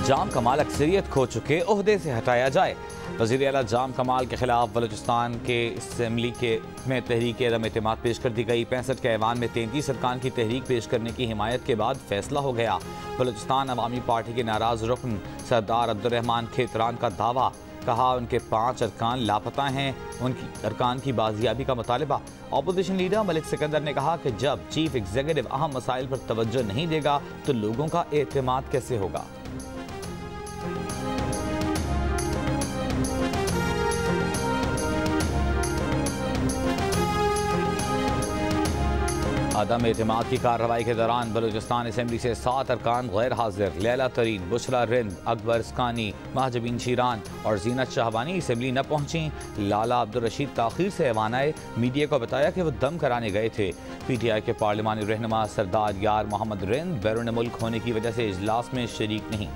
जाम कमाल अक्सरियत खो चुके ओहदे से हटाया जाए। वज़ीर आला जाम कमाल के खिलाफ बलूचिस्तान के असम्बली में तहरीक अदम एतमाद पेश कर दी गई। 65 के ऐवान में 33 अरकान की तहरीक पेश करने की हिमायत के बाद फैसला हो गया। बलूचिस्तान अवामी पार्टी के नाराज रुकन सरदार अब्दुर्रहमान खेतरान का दावा, कहा उनके 5 अरकान लापता हैं, उनकी अरकान की बाजियाबी का मुतालबा। अपोजिशन लीडर मलिक सिकंदर ने कहा कि जब चीफ एग्जीक्यूटिव अहम मसाइल पर तवज्जो नहीं देगा तो लोगों का एतमाद कैसे होगा। अदम एतमाद की कार्रवाई के दौरान बलूचिस्तान असम्बली से 7 अरकान गैर हाजिर। लैला तरीन, बुशरा रिंद, अकबर इसकानी, महजबीन शीरान और जीनत शाहबानी असम्बली न पहुंची। लाला अब्दुल रशीद ताखीर से ऐवान आए, मीडिया को बताया कि वो दम कराने गए थे। PTI के पार्लिमानी रहनुमा सरदार यार मोहम्मद रिंद बैरून मुल्क होने की वजह से इजलास में शरीक नहीं।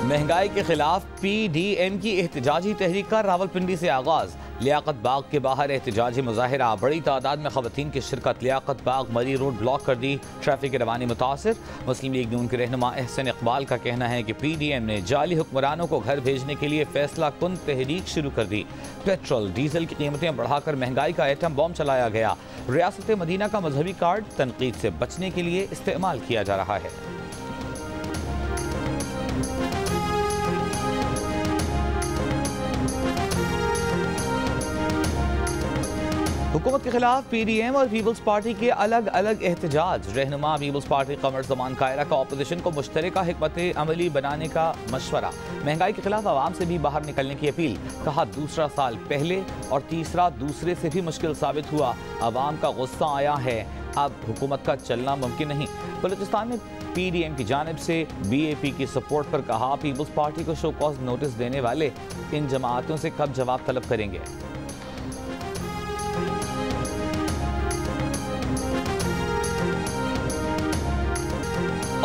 महंगाई के खिलाफ PDM की एहतजाजी तहरीक का रावलपिंडी से आगाज। लियाकत बाग के बाहर एहतजाजी मुजाहिरा, बड़ी तादाद में खवातीन की शिरकत। लियाकत बाग मरी रोड ब्लॉक कर दी, ट्रैफिक की रवानी मुतासिर। मुस्लिम लीग नून के रहनुमा एहसन इकबाल का कहना है कि PDM ने जाली हुक्मरानों को घर भेजने के लिए फैसला कुन तहरीक शुरू कर दी। पेट्रोल डीजल की कीमतें बढ़ाकर महंगाई का एटम बॉम्ब चलाया गया। रियासत मदीना का मजहबी कार्ड तनकीद से बचने के लिए इस्तेमाल किया जा रहा है। हुकूमत के खिलाफ PDM और पीपल्स पार्टी के अलग अलग एहतजाज। रहनुमा पीपल्स पार्टी कमर ज़मान कायरा का अपोजिशन को मुश्तरका हिकमत अमली बनाने का मशवरा। महंगाई के खिलाफ आवाम से भी बाहर निकलने की अपील। कहा दूसरा साल पहले और तीसरा दूसरे से भी मुश्किल साबित हुआ। आवाम का गुस्सा आया है, अब हुकूमत का चलना मुमकिन नहीं। बलूचिस्तान में PDM की जानिब से BAP की सपोर्ट पर कहा पीपल्स पार्टी को शो कॉज नोटिस देने वाले इन जमातों से कब जवाब तलब करेंगे।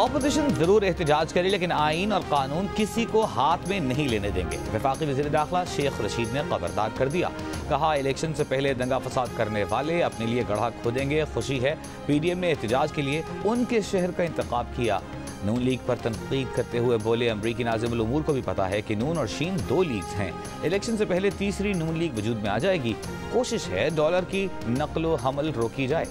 ऑपोजिशन जरूर एहतजाज करे लेकिन आईन और कानून किसी को हाथ में नहीं लेने देंगे। वफाकी वज़ीर दाखिला शेख रशीद ने खबरदार कर दिया। कहा इलेक्शन से पहले दंगा फसाद करने वाले अपने लिए गड्ढा खोदेंगे। खुशी है PDM ने एहतजाज के लिए उनके शहर का इंतखाब किया। नून लीग पर तनकीद करते हुए बोले अमरीकी नाज़िमुल उमूर को भी पता है कि नून और शीन 2 लीग्स हैं। इलेक्शन से पहले तीसरी नून लीग वजूद में आ जाएगी। कोशिश है डॉलर की नकलो हमल रोकी जाए।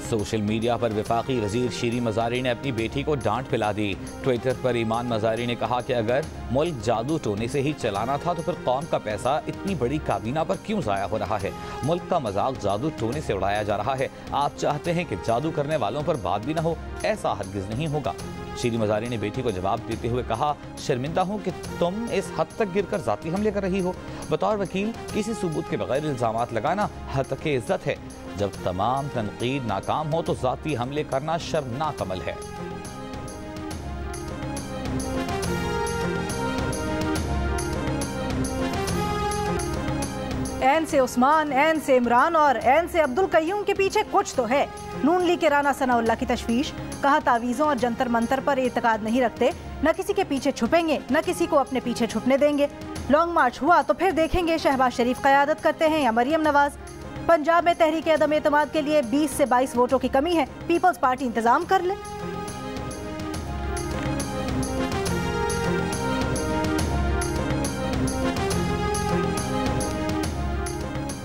सोशल मीडिया पर वफाकी वजीर शीरी मज़ारी ने अपनी बेटी को डांट पिला दी। ट्विटर पर ईमान मज़ारी ने कहा कि अगर मुल्क जादू टोने से ही चलाना था तो फिर कौम का पैसा इतनी बड़ी काबीना पर क्यों ज़ाया हो रहा है। मुल्क का मजाक जादू टोने से उड़ाया जा रहा है। आप चाहते हैं कि जादू करने वालों पर बात भी ना हो, ऐसा हरगिज़ नहीं होगा। शीरी मज़ारी ने बेटी को जवाब देते हुए कहा शर्मिंदा हूँ कि तुम इस हद तक गिरकर जाती हमले कर रही हो। बतौर वकील किसी सबूत के बगैर इल्ज़ामात लगाना हद इज़्ज़त है। जब तमाम तनकीद नाकाम हो तो जाती हमले करना शर्मनाक अमल है। एन से उस्मान, एन से इमरान और एन से अब्दुल कय्यूम के पीछे कुछ तो है। नून लीग के राना सनाउल्लाह की तशवीश। कहा तावीज़ों और जंतर मंतर पर एतकाद नहीं रखते, न किसी के पीछे छुपेंगे न किसी को अपने पीछे छुपने देंगे। लॉन्ग मार्च हुआ तो फिर देखेंगे शहबाज शरीफ क़यादत करते हैं या मरियम नवाज। पंजाब में तहरीक अदम एतमाद के लिए 20 से 22 वोटों की कमी है, पीपल्स पार्टी इंतजाम कर ले।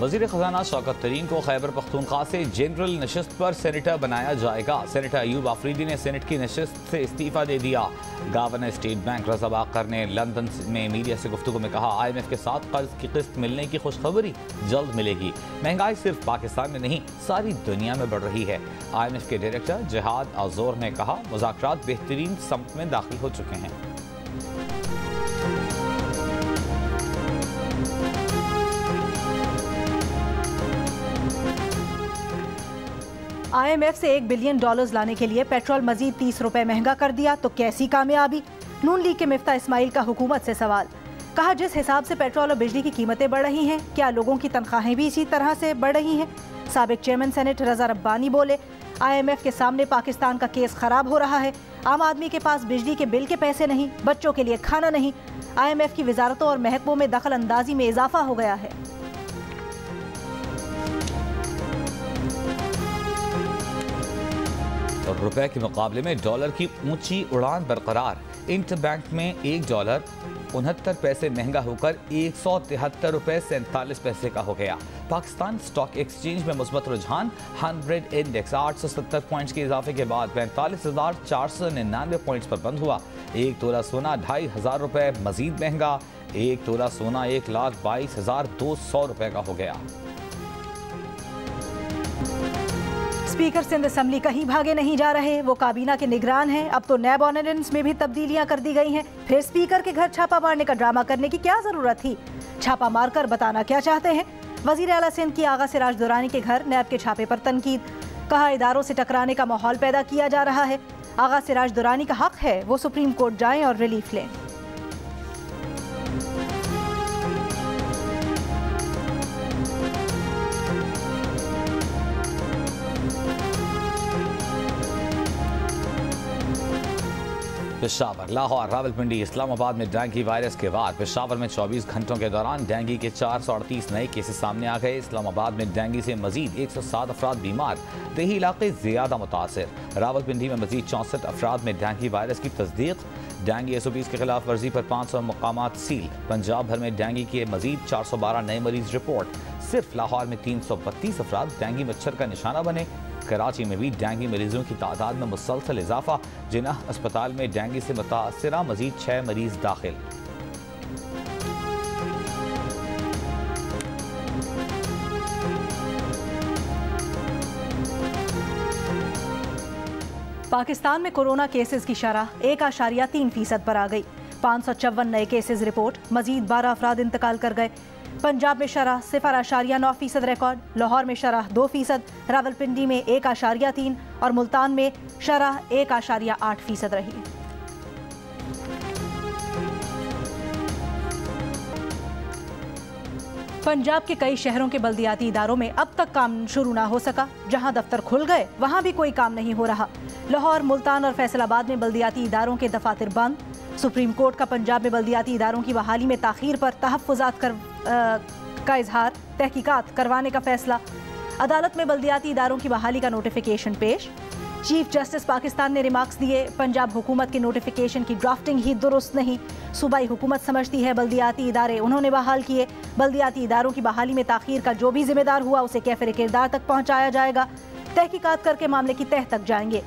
वज़ीर ख़ज़ाना शौकत तरीन को खैबर पख्तूनख्वा से जनरल नशस्त पर सेनेटर बनाया जाएगा। सेनेटर अयूब आफरीदी ने सेनेट की नशस्त से इस्तीफ़ा दे दिया। गवर्नर स्टेट बैंक रज़ा बाकर ने लंदन में मीडिया से गुफ्तगू में कहा IMF के साथ कर्ज की किस्त मिलने की खुशखबरी जल्द मिलेगी। महंगाई सिर्फ पाकिस्तान में नहीं सारी दुनिया में बढ़ रही है। IMF के डायरेक्टर जिहाद आज़ोर ने कहा मुज़ाकरात बेहतरीन सम्त में दाखिल हो चुके हैं। IMF से $1 बिलियन लाने के लिए पेट्रोल मजीद 30 रुपए महंगा कर दिया तो कैसी कामयाबी। नून लीग के मिफ्ता इस्माइल का हुकूमत से सवाल। कहा जिस हिसाब से पेट्रोल और बिजली की कीमतें बढ़ रही हैं, क्या लोगों की तनख्वाहें भी इसी तरह से बढ़ रही हैं। साबिक चेयरमैन सेनेट रजा रब्बानी बोले IMF के सामने पाकिस्तान का केस खराब हो रहा है। आम आदमी के पास बिजली के बिल के पैसे नहीं, बच्चों के लिए खाना नहीं। IMF की वजारतों और महकमों में दखल अंदाजी में इजाफा हो गया है। और रुपए के मुकाबले में डॉलर की ऊंची उड़ान बरकरार। इंटरबैंक में $1 69 पैसे महंगा होकर 173 रुपए 47 पैसे का हो गया। पाकिस्तान स्टॉक एक्सचेंज में मुस्बत रुझान। 100 इंडेक्स 870 पॉइंट्स के इजाफे के बाद 45,499 पॉइंट्स पर बंद हुआ। 1 तोला सोना 2,500 रुपए मजीद महंगा। 1 तोला सोना 1,22,200 रुपए का हो गया। स्पीकर सिंध असेंबली कहीं भागे नहीं जा रहे, वो काबीना के निगरान हैं। अब तो नैब ऑर्डिनेंस में भी तब्दीलियां कर दी गई हैं। फिर स्पीकर के घर छापा मारने का ड्रामा करने की क्या जरूरत थी? छापा मारकर बताना क्या चाहते हैं? वजीर आला सिंध की आगा सिराज दुरानी के घर नैब के छापे पर तनकीद। कहा इदारों से टकराने का माहौल पैदा किया जा रहा है। आगा सिराज दुरानी का हक है वो सुप्रीम कोर्ट जाएं और रिलीफ लें। पेशावर, लाहौर, रावलपिंडी, इस्लामाबाद में डेंगू वायरस के बाद पेशावर में 24 घंटों के दौरान डेंगू के 438 नए केसेस सामने आ गए। इस्लामाबाद में डेंगू से मजीद 107 अफराद बीमार, देही इलाके ज्यादा मुतासर। रावलपिंडी में मजीद 64 अफराद में डेंगू वायरस की तस्दीक। डेंगू SOPs की खिलाफ वर्जी पर 500 मकामात सील। पंजाब भर में डेंगू के मजीद 412 नए मरीज रिपोर्ट। सिर्फ लाहौर में 332 अफराद डेंगू मच्छर का निशाना बने। कराची में भी डेंगू मरीजों की तादाद में मुसलसल इजाफा। जिन्ना अस्पताल में डेंगू से मुतासरा मजीद 6 मरीज दाखिल। पाकिस्तान में कोरोना केसेस की शरह 1.3% पर आ गई। 554 नए केसेस रिपोर्ट, मजीद 12 अफराद इंतकाल कर गए। पंजाब में शरह 0.9% रिकॉर्ड, लाहौर में शरह 2%, रावलपिंडी में 1.3 और मुल्तान में शरह 1.8% रही। पंजाब के कई शहरों के बल्दियाती इदारों में अब तक काम शुरू ना हो सका। जहां दफ्तर खुल गए वहां भी कोई काम नहीं हो रहा। लाहौर, मुल्तान और फैसलाबाद में बल्दियाती इदारों के दफातर बंद। सुप्रीम कोर्ट का पंजाब में बल्दियाती इदारों की बहाली में ताखीर पर तहफ़्फ़ुज़ात का इजहार, तहकीकात करवाने का फैसला। अदालत में बल्दियाती इदारों की बहाली का नोटिफिकेशन पेश। चीफ जस्टिस पाकिस्तान ने रिमार्क्स दिए, पंजाब हुकूमत के नोटिफिकेशन की ड्राफ्टिंग ही दुरुस्त नहीं। सूबाई हुकूमत समझती है बल्दियाती इदारे उन्होंने बहाल किए। बल्दियाती इदारों की बहाली में ताखीर का जो भी जिम्मेदार हुआ उसे कैफिर किरदार तक पहुँचाया जाएगा। तहकीकात करके मामले की तह तक जाएंगे।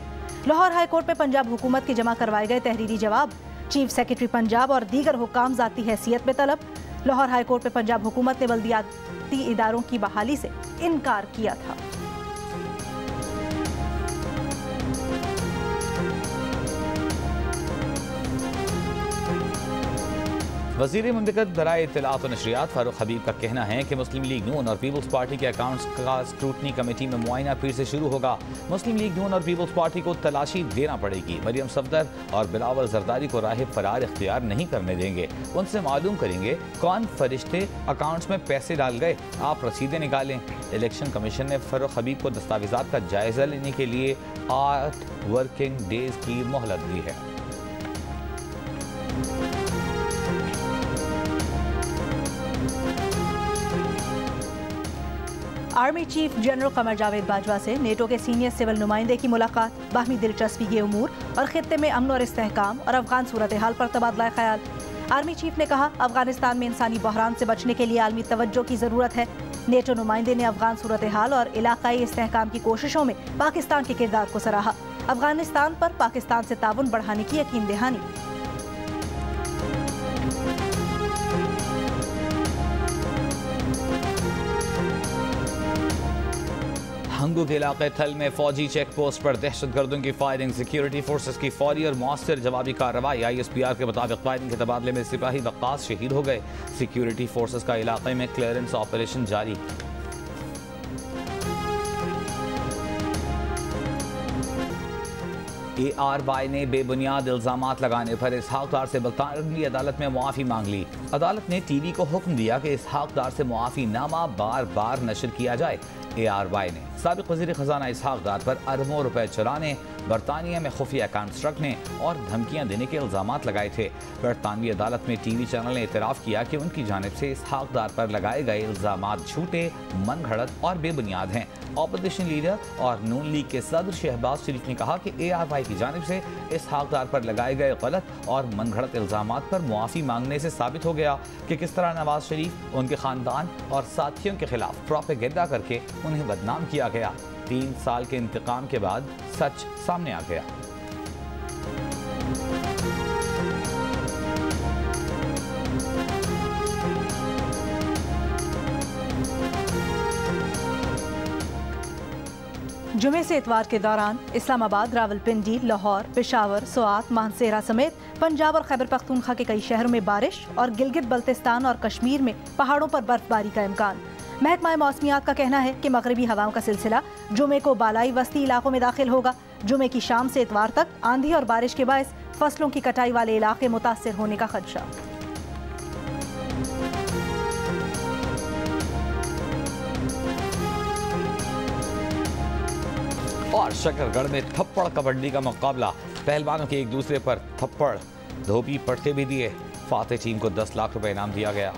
लाहौर हाई कोर्ट में पंजाब हुकूमत के जमा करवाए गए तहरीरी जवाब। चीफ सेक्रेटरी पंजाब और दीगर हुक्काम ज़ाती हैसियत में तलब। लाहौर हाई कोर्ट में पंजाब हुकूमत ने बल्दियाती इदारों की बहाली से इनकार किया था। वज़ीर मुमलिकत बराए इत्तलात और नशरियात फारूक हबीब का कहना है कि मुस्लिम लीग नून और पीपल्स पार्टी के अकाउंट्स का स्क्रूटनी कमेटी में मुआयना फिर से शुरू होगा। मुस्लिम लीग नून और पीपल्स पार्टी को तलाशी देना पड़ेगी। मरियम सफदर और बिलावल जरदारी को राह फरार इख्तियार नहीं करने देंगे। उनसे मालूम करेंगे कौन फरिश्ते अकाउंट्स में पैसे डाल गए। आप रसीदें निकालें। इलेक्शन कमीशन ने फारूक हबीब को दस्तावेजात का जायजा लेने के लिए 8 वर्किंग डेज की मोहलत दी है। Army chief general Qamar Javed Bajwa से नेटो के सीनियर सिविल नुमाइंदे की मुलाकात। बाहमी दिलचस्पी के उमूर और खित्ते में अमन और इस्तेहकाम और अफगान सूरत हाल पर तबादला ख्याल। आर्मी चीफ ने कहा, अफगानिस्तान में इंसानी बहरान से बचने के लिए आलमी तवज्जो की ज़रूरत है। नेटो नुमाइंदे ने अफगान सूरत हाल और इलाकाई इस्तेहकाम की कोशिशों में पाकिस्तान के किरदार को सराहा। अफगानिस्तान पर पाकिस्तान से ताउन बढ़ाने की यकीन दहानी। हंगू के इलाके थल में फौजी चेक पोस्ट पर दहशतगर्दों की फायरिंग। सिक्योरिटी फोर्सेस की फौरी और मौसर जवाबी कार्रवाई। ISPR के मुताबिक फायरिंग के तबादले में सिपाही वक्कास शहीद हो गए। सिक्योरिटी फोर्सेस का इलाके में क्लियरेंस ऑपरेशन जारी। ARY ने बेबुनियाद इल्जामात लगाने पर इसहाक डार से बरतानवी अदालत में मुआफ़ी मांग ली। अदालत ने TV को हुक्म दिया कि इसहाक डार से मुआफ़ी नामा बार बार नशर किया जाए। ARY ने साबिक वज़ीर ख़ज़ाना इसहाक़ डार पर अरबों रुपए चुराने, बरतानिया में खुफिया अकाउंट्स रखने और धमकियां देने के इल्ज़ामात लगाए थे। बरतानवी अदालत में TV चैनल ने इतराफ़ किया कि उनकी जानिब से इसहाक़ डार पर लगाए गए इल्ज़ामात झूठे, मनगढ़ंत और बेबुनियाद हैं। ऑपोजिशन लीडर और नून लीग के सदर शहबाज शरीफ ने कहा कि ARY की जानिब से इसहाक़ डार पर लगाए गए गलत और मनगढ़ंत इल्ज़ामात पर मुआफ़ी मांगने से साबित हो गया कि किस तरह नवाज शरीफ, उनके ख़ानदान और साथियों के खिलाफ प्रोपेगेंडा करके उन्हें बदनाम किया गया। 3 साल के इंतकाम के बाद सच सामने आ गया। जुमे से इतवार के दौरान इस्लामाबाद, रावलपिंडी, लाहौर, पेशावर, सोआत, मानसेरा समेत पंजाब और खैबर पख्तूनख्वा के कई शहरों में बारिश और गिलगित बल्तिस्तान और कश्मीर में पहाड़ों पर बर्फबारी का इम्कान। महकमा मौसमियात का कहना है कि मगरबी हवाओं का सिलसिला जुमे को बालाई वस्ती इलाकों में दाखिल होगा। जुमे की शाम से इतवार तक आंधी और बारिश के बायस फसलों की कटाई वाले इलाके मुतासिर होने का खदशा। और शकरगढ़ में थप्पड़ कबड्डी का मुकाबला, पहलवानों के एक दूसरे पर थप्पड़ धोबी पटके भी दिए। फातेह टीम को 10 लाख रुपए इनाम दिया गया।